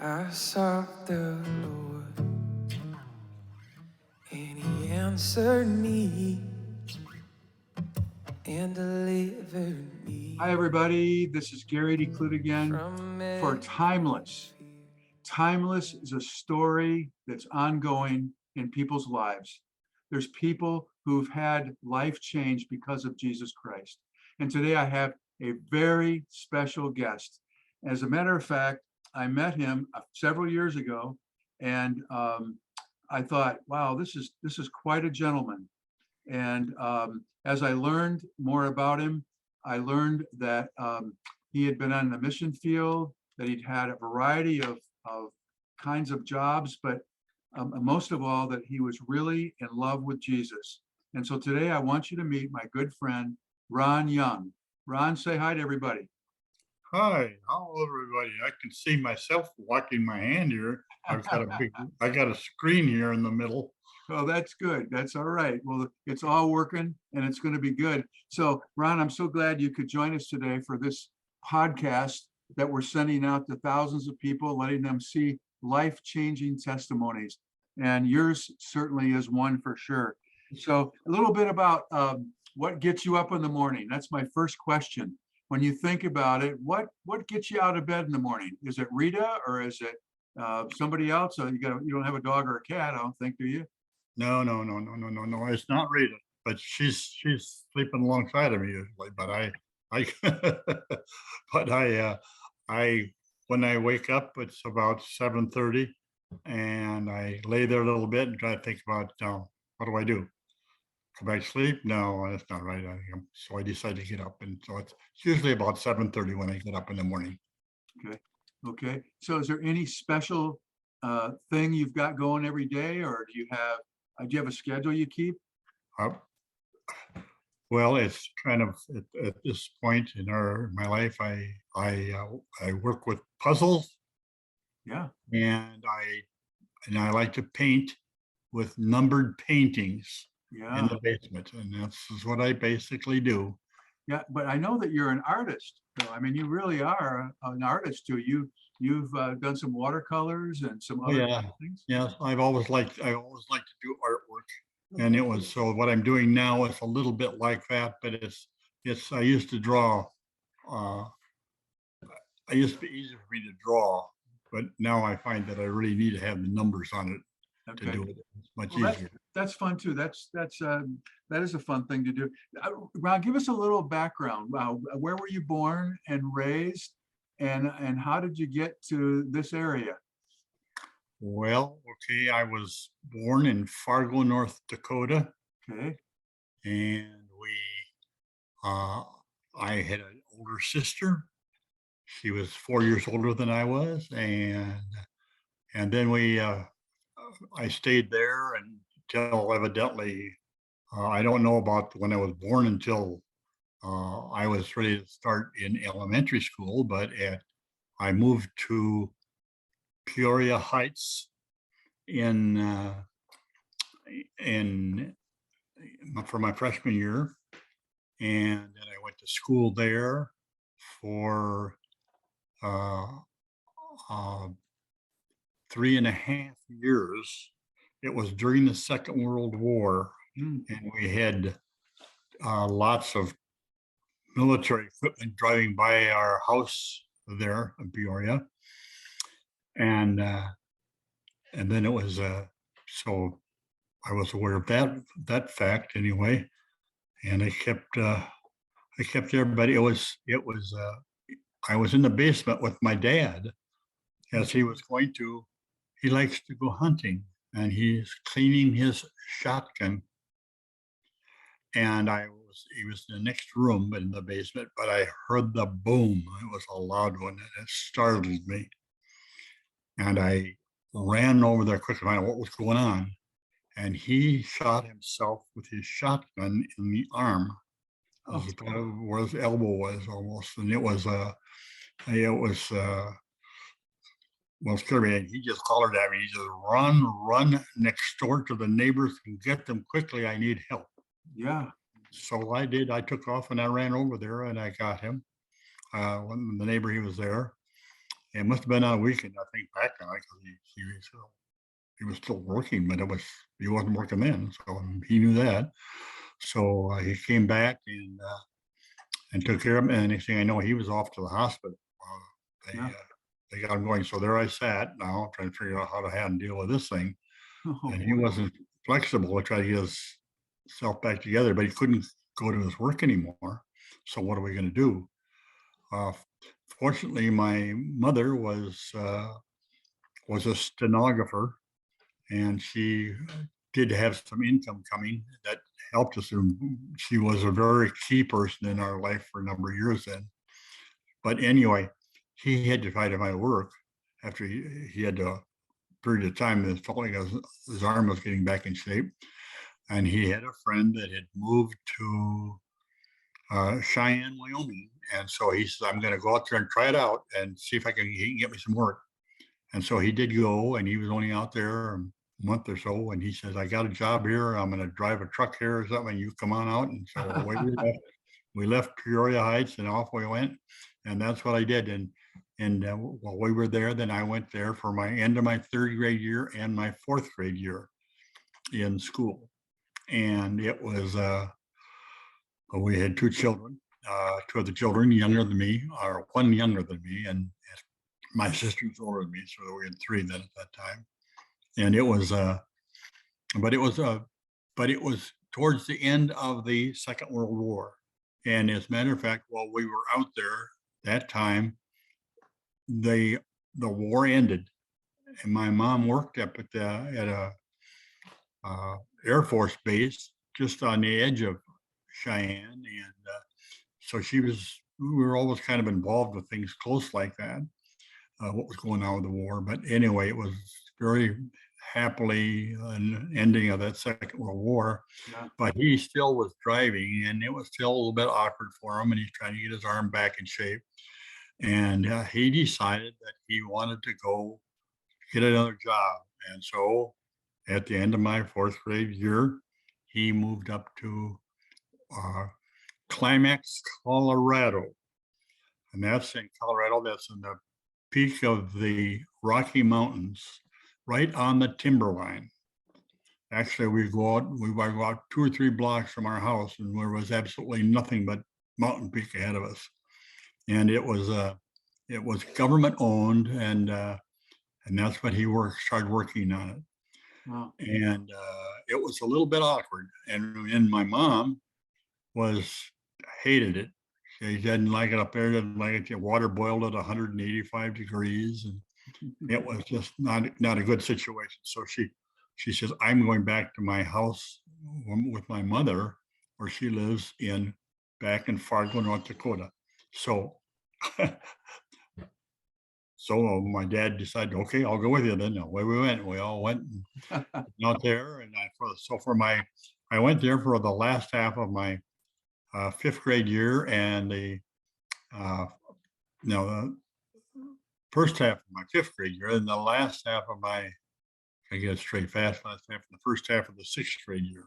I sought the Lord, and He answered me and delivered Hi, me everybody. This is Gary DeClute again from for every Timeless. fear. Timeless is a story that's ongoing in people's lives. There's people who've had life change because of Jesus Christ. And today I have a very special guest. As a matter of fact, I met him several years ago, and I thought, wow, this is quite a gentleman. And as I learned more about him, I learned that he had been on the mission field, that he'd had a variety of kinds of jobs, but most of all, that he was really in love with Jesus. And so today I want you to meet my good friend, Ron Young. Ron, say hi to everybody. Hi, hello everybody. I can see myself walking my hand here. I got a screen here in the middle. Oh, that's good. That's all right. Well, it's all working and it's going to be good. So, Ron, I'm so glad you could join us today for this podcast that we're sending out to thousands of people, letting them see life-changing testimonies. And yours certainly is one for sure. So, a little bit about what gets you up in the morning. That's my first question. When you think about it, what gets you out of bed in the morning? Is it Rita or is it somebody else? You don't have a dog or a cat, I don't think, do you? No. It's not Rita, but she's sleeping alongside of me usually. I, but I when I wake up, it's about 7:30, and I lay there a little bit and try to think about what do I do? Go back to sleep? No, that's not right. So I decide to get up, and so it's usually about 7:30 when I get up in the morning. Okay, okay. So is there any special thing you've got going every day, or do you have a schedule you keep? Uh, well, it's kind of at this point in my life, I work with puzzles, Yeah, and I like to paint with numbered paintings in yeah, the basement, and that's is what I basically do. yeah. But I know that you're an artist. So I mean, you really are an artist too. You've done some watercolors and some Oh other yeah, things. yes, I always liked to do artwork, and it was so what I'm doing now is a little bit like that, but it's I used to draw. Uh, I used to be easy for me to draw, but now I find that I really need to have the numbers on it to Okay. do it. It's much Well, easier. that's fun too. That is a fun thing to do. Ron, give us a little background. Where were you born and raised, and how did you get to this area? Well, okay, I was born in Fargo, North Dakota, Okay. and uh, I had an older sister. She was 4 years older than I was, and then I stayed there until evidently, I don't know about when I was born until I was ready to start in elementary school, but I moved to Peoria Heights in in for my freshman year, and then I went to school there for uh, uh, 3.5 years. It was during the Second World War, Mm, and we had lots of military equipment driving by our house there in Peoria, and then it was so I was aware of that fact anyway, and I kept everybody. It was I was in the basement with my dad as he was going to. He likes to go hunting, and he's cleaning his shotgun, and he was in the next room in the basement, but I heard the boom. It was a loud one, and it startled me. And I ran over there quickly to find out what was going on. And he shot himself with his shotgun in the arm, oh, where his elbow was almost. And it was well, scary. And he just hollered at me. He said, run next door to the neighbors and get them quickly. I need help. yeah. So I did. I took off and I ran over there and I got him. When the neighbor, he was there. It must have been on a weekend, I think, back on it, because he was still working, but he wasn't working then, so he knew that. So he came back and took care of him. And next thing I know, he was off to the hospital. They Yeah. they got him going. So there I sat now trying to figure out how to have and deal with this thing. Oh, And he boy. wasn't flexible to try to get himself back together, but he couldn't go to his work anymore. So what are we going to do? Uh, Fortunately, my mother was a stenographer, and she did have some income coming that helped us. And she was a very key person in our life for a number of years then. But anyway, he had to try to find work after he had a period of time that felt like his arm was getting back in shape. And he had a friend that had moved to Cheyenne, Wyoming. And so he said, I'm going to go out there and try it out and see if he can get me some work. And so he did go, and he was only out there a month or so. And he says, I got a job here. I'm going to drive a truck here or something. You come on out. And so away we left Peoria Heights and off we went. And that's what I did. And while we were there, then I went there for my end of my third grade year and my fourth grade year in school. And it was, we had two children, two of the children younger than me, or one younger than me, and my sister was older than me, so we had three then at that time. And it was, but it was towards the end of the Second World War. And as a matter of fact, while we were out there that time, the war ended, and my mom worked up at a Air Force base just on the edge of Cheyenne, and so we were always kind of involved with things close like that, what was going on with the war. But anyway, it was very happily an ending of that Second World War. Yeah. But he still was driving, and it was still a little bit awkward for him, and he's trying to get his arm back in shape. And he decided that he wanted to go get another job. And so at the end of my fourth grade year, he moved up to Climax, Colorado. And that's in Colorado. That's in the peak of the Rocky Mountains, right on the timberline. Actually, we go out 2 or 3 blocks from our house, and there was absolutely nothing but mountain peak ahead of us. And it was government owned, and that's what he started working on it. Wow. And it was a little bit awkward. And my mom hated it. She didn't like it up there. Didn't like it. The water boiled at 185 degrees, and it was just not a good situation. So she says, I'm going back to my house with my mother, where she lives back in Fargo, North Dakota. So my dad decided, okay, I'll go with you then. Away we went. We all went out there, and I went there for the last half of my fifth grade year, and the first half of my fifth grade year, and the last half of I get it straight fast, last half of the first half of the sixth grade year.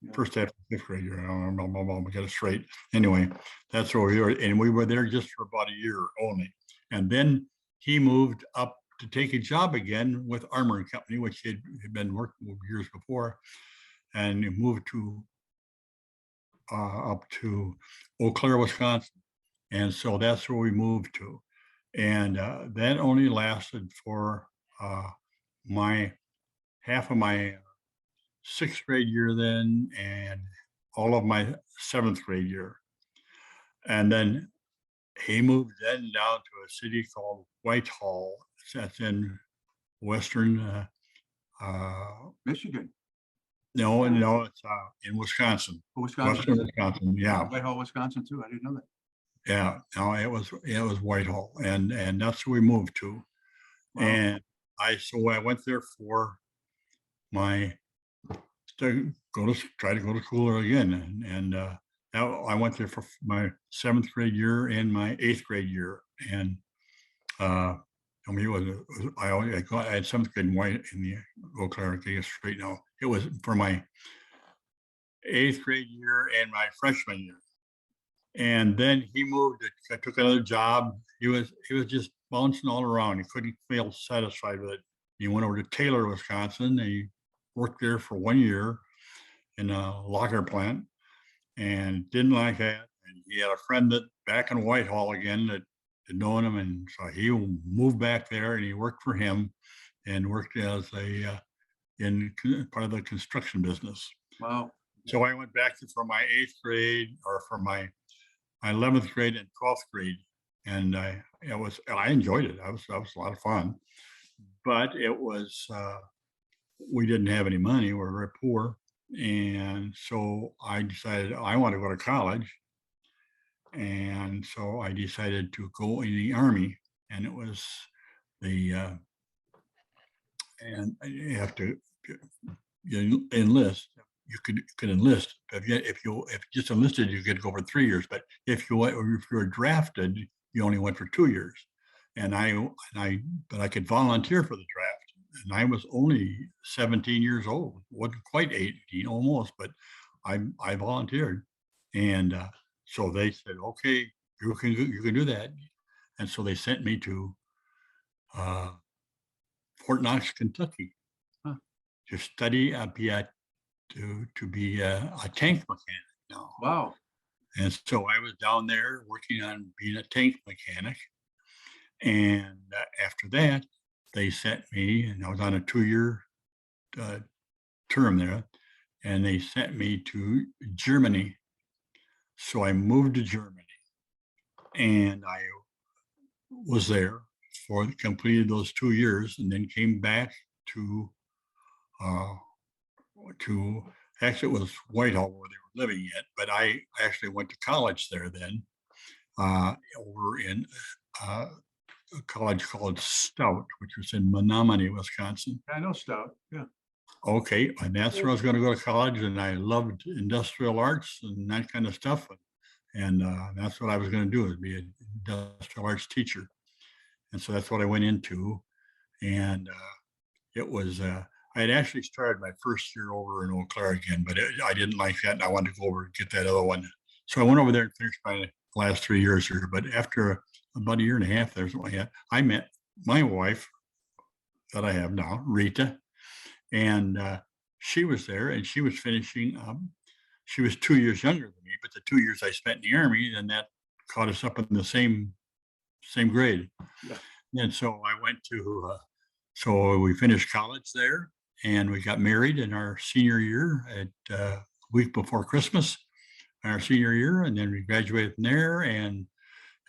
Yeah. First half of the fifth grade year. I don't know, get it straight. Anyway, that's where we were, and we were there just for about a year only. And then he moved up to take a job again with Armour & Company, which he had been working with years before, and he moved up to Eau Claire, Wisconsin. And so that's where we moved to. And that only lasted for half of my sixth grade year then, and all of my seventh grade year. And then he moved then down to a city called Whitehall. That's in western Michigan. No, it's in Wisconsin. Wisconsin. Western Wisconsin, yeah. Whitehall, Wisconsin too. I didn't know that. Yeah, no, it was Whitehall, and that's where we moved to. Wow. And I went there for try to go to school again, and now I went there for my seventh grade year and my eighth grade year, and I had seventh grade in the Eau Claire, straight now. It was for my eighth grade year and my freshman year. And then he moved. I took another job. He was just bouncing all around. He couldn't feel satisfied with it. He went over to Taylor, Wisconsin. And he worked there for 1 year in a locker plant and didn't like that. And he had a friend that back in Whitehall again that had known him, and so he moved back there and he worked for him and worked as a part of the construction business. Wow. So I went back for my 8th grade, or for my 11th grade and 12th grade, and I enjoyed it. That was a lot of fun, but it was we didn't have any money. We were very poor, and so I decided I want to go to college, and so I decided to go in the Army, and it was the and you have to enlist. You could enlist if you just enlisted, you could go for 3 years. But if you were drafted, you only went for 2 years. And but I could volunteer for the draft, and I was only 17 years old, wasn't quite 18, almost, but I volunteered, and so they said, okay, you can do that, and so they sent me to uh, Fort Knox, Kentucky, Huh. to study to be a tank mechanic now. Wow. And so I was down there working on being a tank mechanic. And after that, they sent me, and I was on a 2-year term there, and they sent me to Germany. So I moved to Germany, and I was there completed those 2 years, and then came back to uh, actually, it was Whitehall where they were living yet, but I actually went to college there then, over in a college called Stout, which was in Menominee, Wisconsin. I know Stout. Yeah. Okay, and that's where I was going to go to college, and I loved industrial arts and that kind of stuff, and that's what I was going to do, is be an industrial arts teacher, and so that's what I went into, and it was. I had actually started my first year over in Eau Claire again, but I didn't like that, and I wanted to go over and get that other one. So I went over there and finished my last 3 years here. But after about a year and a half, there's what I met my wife that I have now, Rita, and she was there, and she was finishing. She was 2 years younger than me, but the 2 years I spent in the Army, then that caught us up in the same grade. Yeah. And so I went to. So we finished college there, and we got married in our senior year at week before Christmas, our senior year, and then we graduated from there, and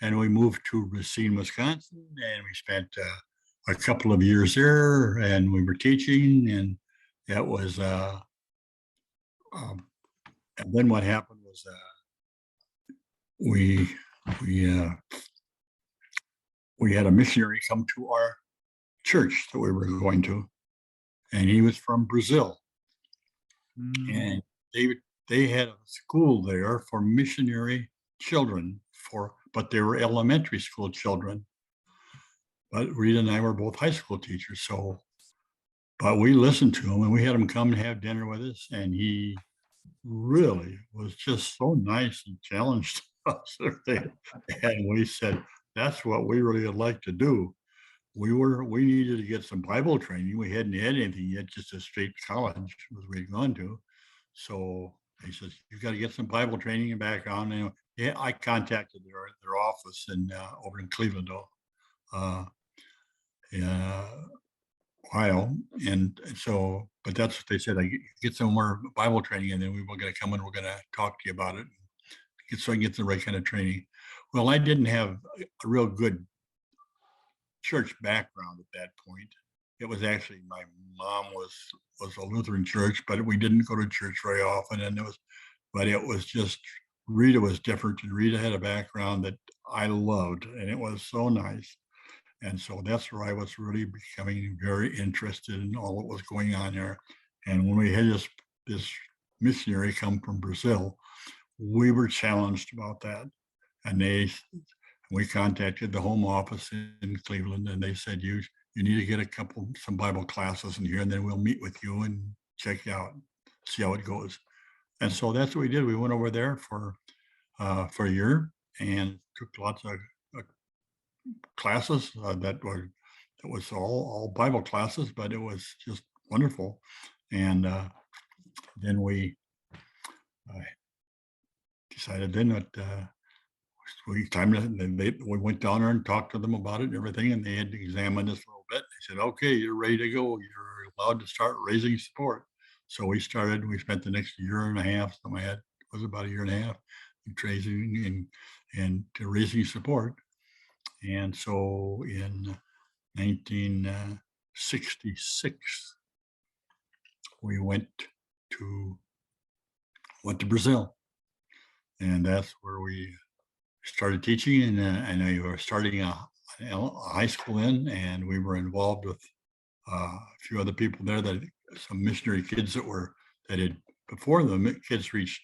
we moved to Racine, Wisconsin, and we spent a couple of years there, and we were teaching, and that was. And then what happened was we had a missionary come to our church that we were going to, and he was from Brazil, and they had a school there for missionary children, but they were elementary school children. But Rita and I were both high school teachers, but we listened to him, and we had him come and have dinner with us, and he really was just so nice and challenged us. And we said, that's what we really would like to do. We needed to get some Bible training. We hadn't had anything yet, just a straight college was we had gone to. So he says, you've got to get some Bible training and background. And yeah, I contacted their office over in Cleveland, Ohio. And so, but that's what they said. I get some more Bible training, and then we were going to come and we're going to talk to you about it, so I can get the right kind of training. Well, I didn't have a real good church background at that point. It was actually, my mom was a Lutheran church, but we didn't go to church very often. And it was just, Rita was different, and Rita had a background that I loved, and it was so nice. And so that's where I was really becoming very interested in all that was going on there. And when we had this missionary come from Brazil, we were challenged about that. And we contacted the home office in Cleveland, and they said, you need to get some Bible classes in here, and then we'll meet with you and check you out, see how it goes. And so that's what we did. We went over there for a year and took lots of classes that was all Bible classes, but it was just wonderful. And then we decided then that we went down there and talked to them about it and everything, and they had to examine us a little bit. They said, "Okay, you're ready to go. You're allowed to start raising support." So we started. We spent the next year and a half. So it was about a year and a half in training and to raising support. And so in 1966, we went to Brazil, and that's where we started teaching. And I was starting a high school and we were involved with a few other people there, that some missionary kids that had, before the kids reached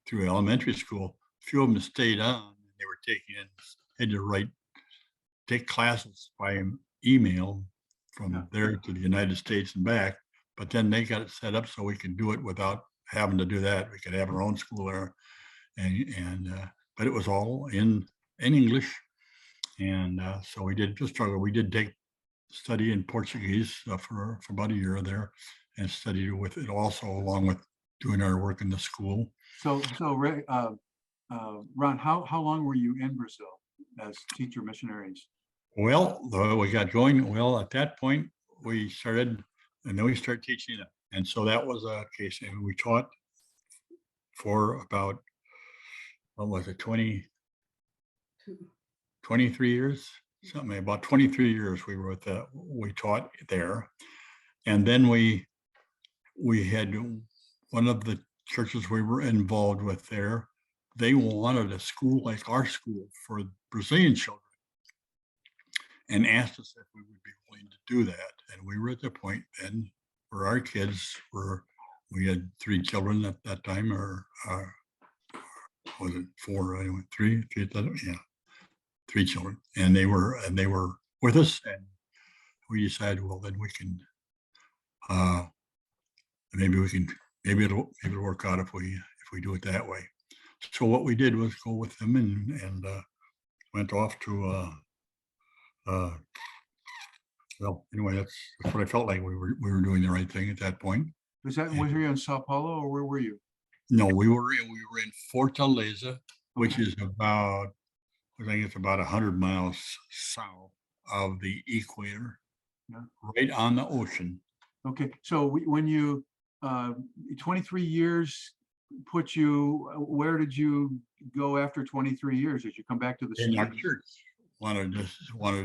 through elementary school, a few of them stayed on. And they were had to take classes by email from there to the United States and back. But then they got it set up so we could do it without having to do that. We could have our own school there, but it was all in English. And so we did just struggle. We did study in Portuguese for about a year there, and studied with it also, along with doing our work in the school. So Ray, Ron, how long were you in Brazil as teacher missionaries? Well, we got going. Well, at that point, we started, and then we started teaching it. And so that was a case, and we taught for about, what was it, 23 years, something about 23 years we taught there. And then we had one of the churches we were involved with there, they wanted a school like our school for Brazilian children, and asked us if we would be willing to do that. And we were at the point then where our kids we had 3 children at that time, or was it 4? Anyway, 3, yeah, 3 children, and they were with us, and we decided, well, then we can, maybe it'll work out if we do it that way. So what we did was go with them and went off to well, anyway, that's what I felt like we were doing the right thing at that point. Was you in Sao Paulo, or where were you? No, we were in Fortaleza, which is about, I think it's about 100 miles south of the equator, right on the ocean. Okay, so when you 23 years put you, where did you go after 23 years? Did you come back to the And our States? church wanted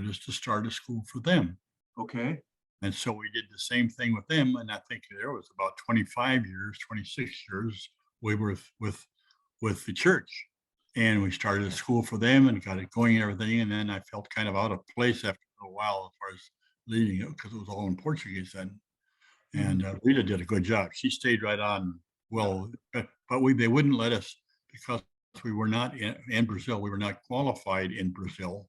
us to start a school for them. Okay. And so we did the same thing with them. And I think there was about 25 years, 26 years, we were with the church. And we started a school for them and got it going and everything. And then I felt kind of out of place after a while as far as leading it, because it was all in Portuguese then. And Rita did a good job. She stayed right on well, but they wouldn't let us, because we were not in Brazil. We were not qualified in Brazil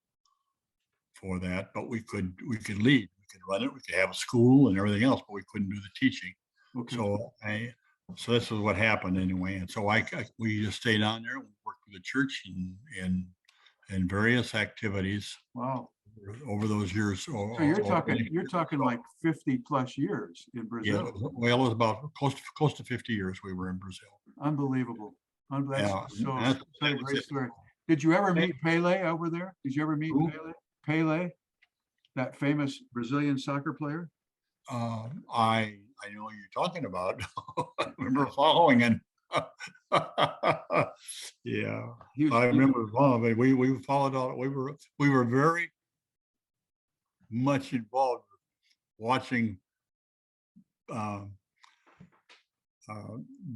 for that, but we could lead. We could run it. We could have a school and everything else, but we couldn't do the teaching. Okay. So this is what happened anyway. And so we just stayed on there and worked with the church in various activities. Wow. Over those years. So you're talking like 50 plus years in Brazil. Yeah, well, it was about close to 50 years we were in Brazil. Unbelievable. That's Yeah, a great story. Did you ever meet Pele over there? Did you ever meet Who? Pele, that famous Brazilian soccer player? I know what you're talking about. I remember following him. Yeah, I remember following. We followed all. We were very much involved with watching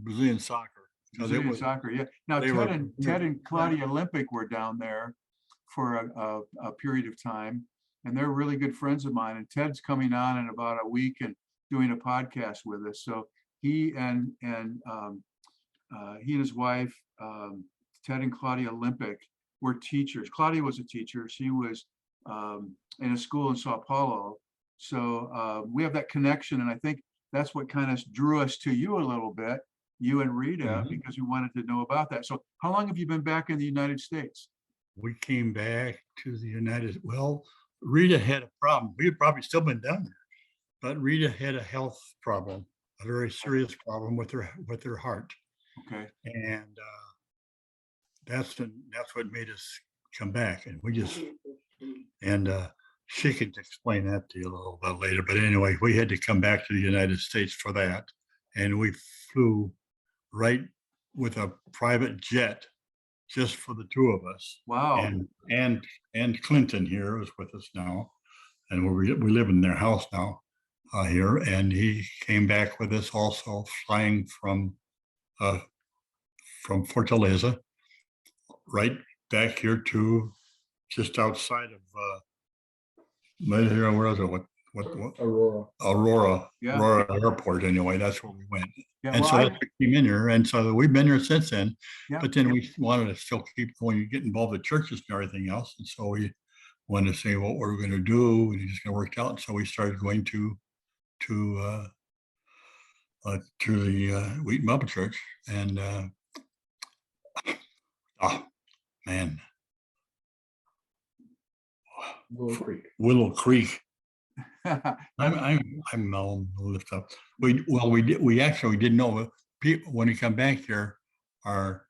Brazilian soccer. Brazilian soccer, yeah. Now Ted and Claudia Olympic were down there for a period of time, and they're really good friends of mine. And Ted's coming on in about a week and doing a podcast with us. So he and his wife, Ted and Claudia Olympic, were teachers. Claudia was a teacher. She was in a school in Sao Paulo. So we have that connection, and I think that's what kind of drew us to you a little bit, you and Rita, because we wanted to know about that. So how long have you been back in the United States? We came back to the United, well, Rita had a problem. We had probably still been down there, but Rita had a health problem, a very serious problem with her heart. Okay. And that's what made us come back. And we just, and she could explain that to you a little bit later. But anyway, we had to come back to the United States for that. And we flew right with a private jet just for the two of us. Wow. And Clinton here is with us now, and we live in their house now here. And he came back with us also, flying from Fortaleza right back here to just outside of where is it? What Aurora Yeah. Airport. Anyway, that's where we went. Yeah. And Well, so that's what came in here. And so we've been here since then. Yeah. But then we wanted to still keep going and get involved with churches and everything else. And so we wanted to say what we're going to do, and it's just going to work out. And so we started going to the Wheaton Bible Church. And oh man, Willow Creek. I'm lift up. We actually didn't know people when we come back here. Our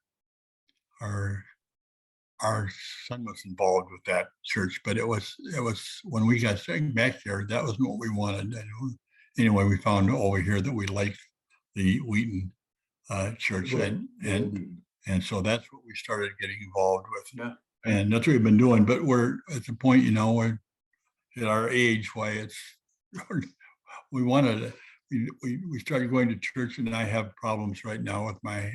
son was involved with that church, but it was when we got back there, that wasn't what we wanted. And anyway, we found over here that we liked the Wheaton church, and so that's what we started getting involved with. Yeah. And that's what we've been doing. But we're at the point, we're at our age, why it's we wanted to, we started going to church, and I have problems right now with my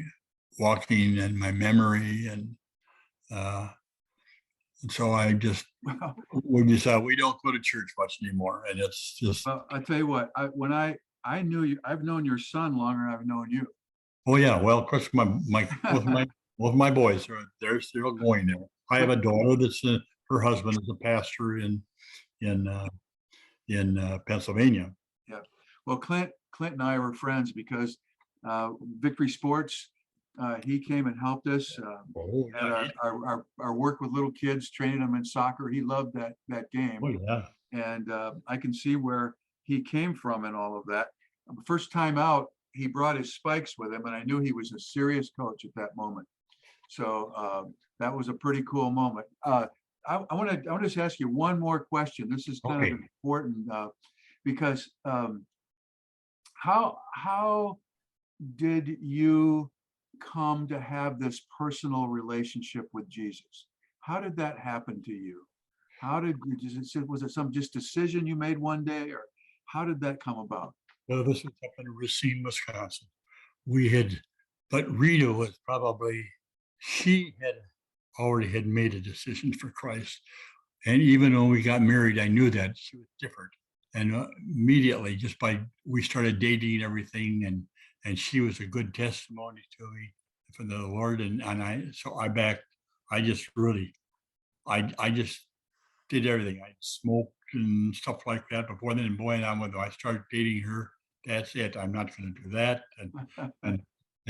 walking and my memory, and so we decided we don't go to church much anymore, and it's just. Well, I tell you what, I knew you. I've known your son longer than I've known you. Oh yeah, well, of course, both my boys they're still going there. I have a daughter that's her husband is a pastor in Pennsylvania. Yeah. Well, Clint and I were friends because Victory Sports, he came and helped us. And our work with little kids, training them in soccer. He loved that game. Oh yeah. And I can see where he came from and all of that. First time out, he brought his spikes with him, and I knew he was a serious coach at that moment. So that was a pretty cool moment. I want to just ask you one more question. This is kind of important because how did you come to have this personal relationship with Jesus? How did that happen to you? Was it some just decision you made one day, or how did that come about? Well, this was up in Racine, Wisconsin. But Rita was she had already made a decision for Christ. And even when we got married, I knew that she was different. And immediately, we started dating and everything, and she was a good testimony to me from the Lord. And I just did everything. I smoked and stuff like that before then. And boy, when I started dating her, that's it. I'm not going to do that. And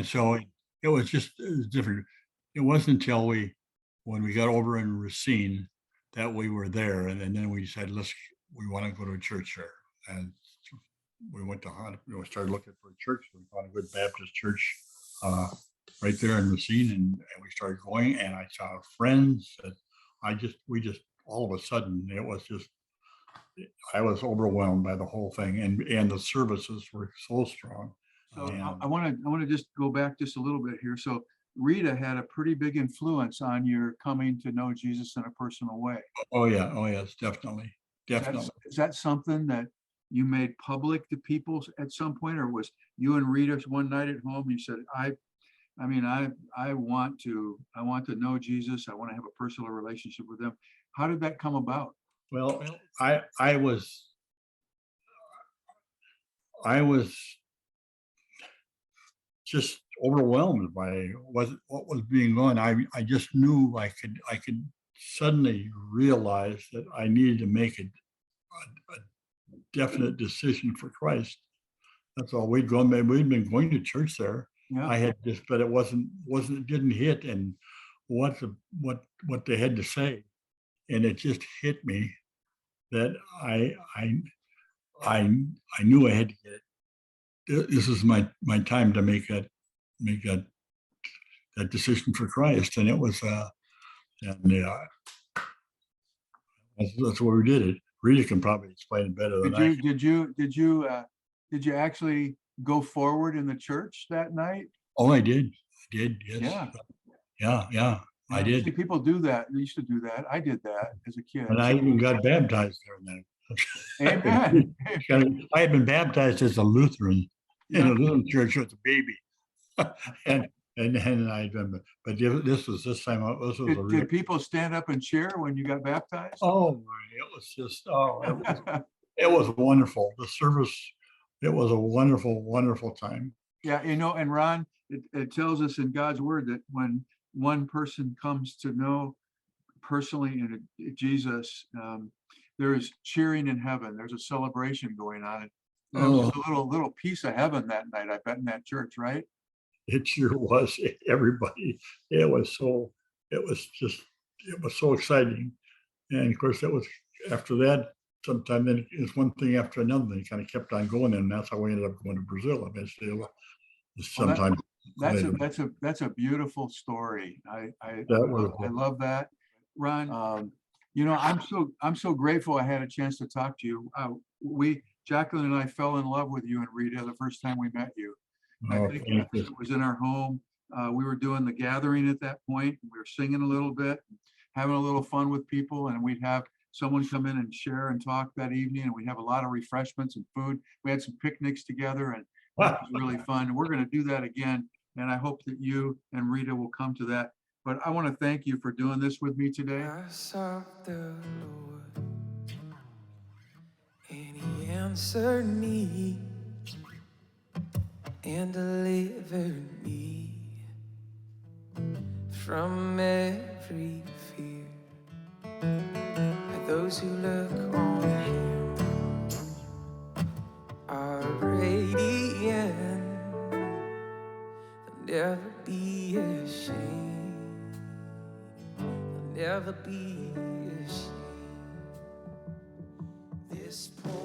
so it was different. It wasn't until when we got over in Racine that we were there, and then we decided we want to go to a church there, and we went to started looking for a church. We found a good Baptist church right there in Racine, and we started going. And I saw friends that we just all of a sudden I was overwhelmed by the whole thing, and the services were so strong. So I want to just go back just a little bit here. So Rita had a pretty big influence on your coming to know Jesus in a personal way. Oh yes, definitely. Is that something that you made public to people at some point, or was you and Rita one night at home? You said, I want to know Jesus. I want to have a personal relationship with him. How did that come about? Well, I was just overwhelmed by what was being going. I just knew I could suddenly realize that I needed to make a definite decision for Christ. That's all. We'd been going to church there. Yeah. But it didn't hit, and what they had to say and it just hit me that I knew I had to get it. This is my time to make that decision for Christ, and it was and that's where we did it. Rita can probably explain it better than Did I you, can. did you actually go forward in the church that night? Oh, I did, yes, Yeah. yeah, I See, did, people do that. They used to do that. I did that as a kid. and I even got baptized there. Amen. I had been baptized as a Lutheran in Yeah. a Lutheran church as a baby, and I remember. But this was this time. This was a real. Did people stand up and cheer when you got baptized? Oh my! It was just it was wonderful. The service. It was a wonderful time. Yeah, and Ron, it tells us in God's word that when one person comes to know personally in Jesus, there is cheering in heaven. There's a celebration going on. And there was a little piece of heaven that night, I bet, in that church, right? It sure was. Everybody. It was so. It was so exciting, and of course, that was after that. Sometime then it's one thing after another. They kind of kept on going, and that's how we ended up going to Brazil eventually. Sometime That's a beautiful story. I was love that, Ron. I'm so grateful I had a chance to talk to you. Jacqueline and I fell in love with you and Rita the first time we met you. I think it was in our home. We were doing the gathering at that point. We were singing a little bit, having a little fun with people, and we'd have someone come in and share and talk that evening, and we'd have a lot of refreshments and food. We had some picnics together, and that was really fun. We're going to do that again, and I hope that you and Rita will come to that. But I want to thank you for doing this with me today. I sought the Lord, and He answered me and delivered me from every fear. Those who look on Him are radiant, they'll never be ashamed, they'll never be ashamed. This poor